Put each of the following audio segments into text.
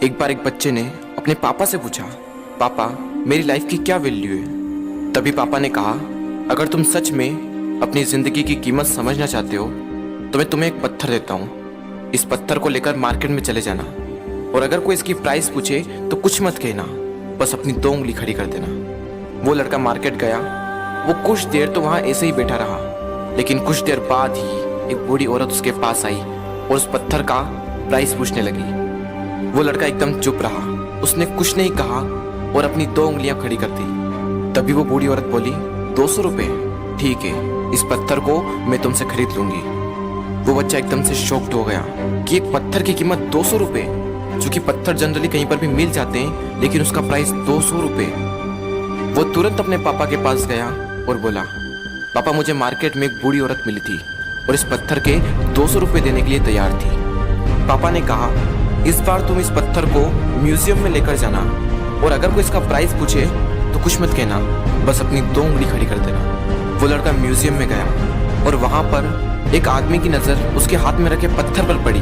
एक बार एक बच्चे ने अपने पापा से पूछा, पापा मेरी लाइफ की क्या वैल्यू है। तभी पापा ने कहा, अगर तुम सच में अपनी जिंदगी की कीमत समझना चाहते हो तो मैं तुम्हें एक पत्थर देता हूँ। इस पत्थर को लेकर मार्केट में चले जाना और अगर कोई इसकी प्राइस पूछे तो कुछ मत कहना, बस अपनी 2 उंगली खड़ी कर देना। वो लड़का मार्केट गया। वो कुछ देर तो वहाँ ऐसे ही बैठा रहा, लेकिन कुछ देर बाद ही एक बूढ़ी औरत उसके पास आई और उस पत्थर का प्राइस पूछने लगी। वो लड़का एकदम चुप रहा, उसने कुछ नहीं कहा और अपनी 2 उंगलियां खड़ी कर दी। तभी वो बूढ़ी औरत बोली, 200 रुपये, ठीक है, इस पत्थर को मैं तुमसे खरीद लूंगी। वो बच्चा एकदम से शॉक्ड हो गया कि एक पत्थर की कीमत 200 रुपये, जो कि पत्थर जनरली कहीं पर भी मिल जाते हैं, लेकिन उसका प्राइस 200 रुपये। वो तुरंत अपने पापा के पास गया और बोला, पापा मुझे मार्केट में एक बूढ़ी औरत मिली थी और इस पत्थर के 200 रुपये देने के लिए तैयार थी। पापा ने कहा, इस बार तुम इस पत्थर को म्यूजियम में लेकर जाना और अगर कोई इसका प्राइस पूछे तो कुछ मत कहना, बस अपनी 2 उंगली खड़ी कर देना। वो लड़का म्यूजियम में गया और वहां पर एक आदमी की नजर उसके हाथ में रखे पत्थर पर पड़ी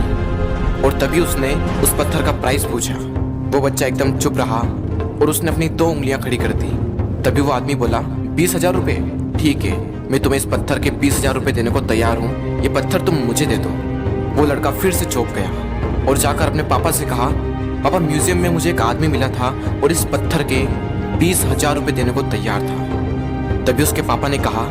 और तभी उसने उस पत्थर का प्राइस पूछा। वो बच्चा एकदम चुप रहा और उसने अपनी 2 उंगलियां खड़ी कर दी। तभी वो आदमी बोला, 20,000 रुपये, ठीक है, मैं तुम्हें इस पत्थर के 20,000 रुपये देने को तैयार हूँ, ये पत्थर तुम मुझे दे दो। वो लड़का फिर से चौंक गया और जाकर अपने पापा से कहा, पापा म्यूजियम में मुझे एक आदमी मिला था और इस पत्थर के 20,000 रुपये देने को तैयार था। तभी उसके पापा ने कहा,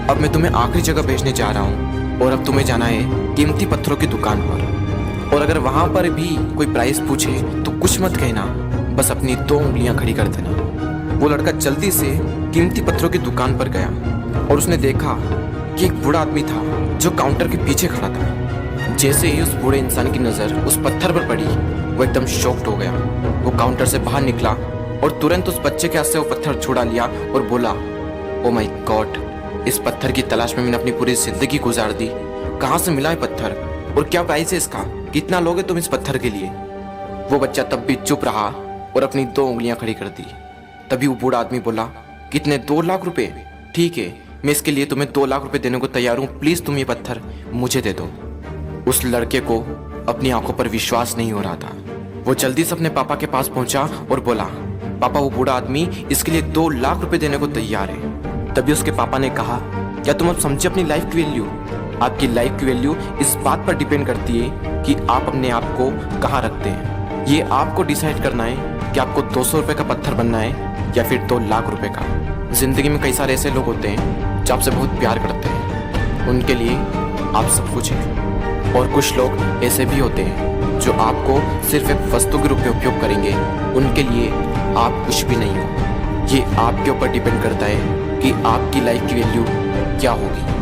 अब मैं तुम्हें आखिरी जगह भेजने जा रहा हूँ और अब तुम्हें जाना है कीमती पत्थरों की दुकान पर और अगर वहाँ पर भी कोई प्राइस पूछे तो कुछ मत कहना, बस अपनी 2 उंगलियां खड़ी कर देना। वो लड़का जल्दी से कीमती पत्थरों की दुकान पर गया और उसने देखा कि एक बूढ़ा आदमी था जो काउंटर के पीछे खड़ा था। जैसे ही उस बूढ़े इंसान की नजर उस पत्थर पर पड़ी, वो एकदम शॉक्ड हो गया। वो काउंटर से बाहर निकला और तुरंत उस बच्चे के हाथ से वो पत्थर छुड़ा लिया और बोला, ओ माय गॉड, इस पत्थर की तलाश में मैंने अपनी पूरी जिंदगी गुजार दी। कहाँ से मिला है पत्थर और क्या प्राइस है इसका, कितना लोगे तुम इस पत्थर के लिए। वो बच्चा तब भी चुप रहा और अपनी 2 उंगलियां खड़ी कर दी। तभी वो बूढ़ा आदमी बोला, कितने, 2 लाख रुपए, ठीक है, मैं इसके लिए तुम्हें 2 लाख रुपए देने को तैयार हूँ, प्लीज तुम ये पत्थर मुझे दे दो। उस लड़के को अपनी आंखों पर विश्वास नहीं हो रहा था। वो जल्दी से अपने पापा के पास पहुंचा और बोला, पापा वो बूढ़ा आदमी इसके लिए 2 लाख रुपए देने को तैयार है। तभी उसके पापा ने कहा, क्या तुम अब समझे अपनी लाइफ की वैल्यू? आपकी लाइफ की वैल्यू इस बात पर डिपेंड करती है कि आप अपने आप को कहाँ रखते हैं। ये आपको डिसाइड करना है कि आपको 200 रुपये का पत्थर बनना है या फिर 2 लाख रुपए का। जिंदगी में कई सारे ऐसे लोग होते हैं जो आपसे बहुत प्यार करते हैं, उनके लिए आप सब कुछ हैं, और कुछ लोग ऐसे भी होते हैं जो आपको सिर्फ एक वस्तु के रूप में उपयोग करेंगे, उनके लिए आप कुछ भी नहीं हो। ये आपके ऊपर डिपेंड करता है कि आपकी लाइफ की वैल्यू क्या होगी।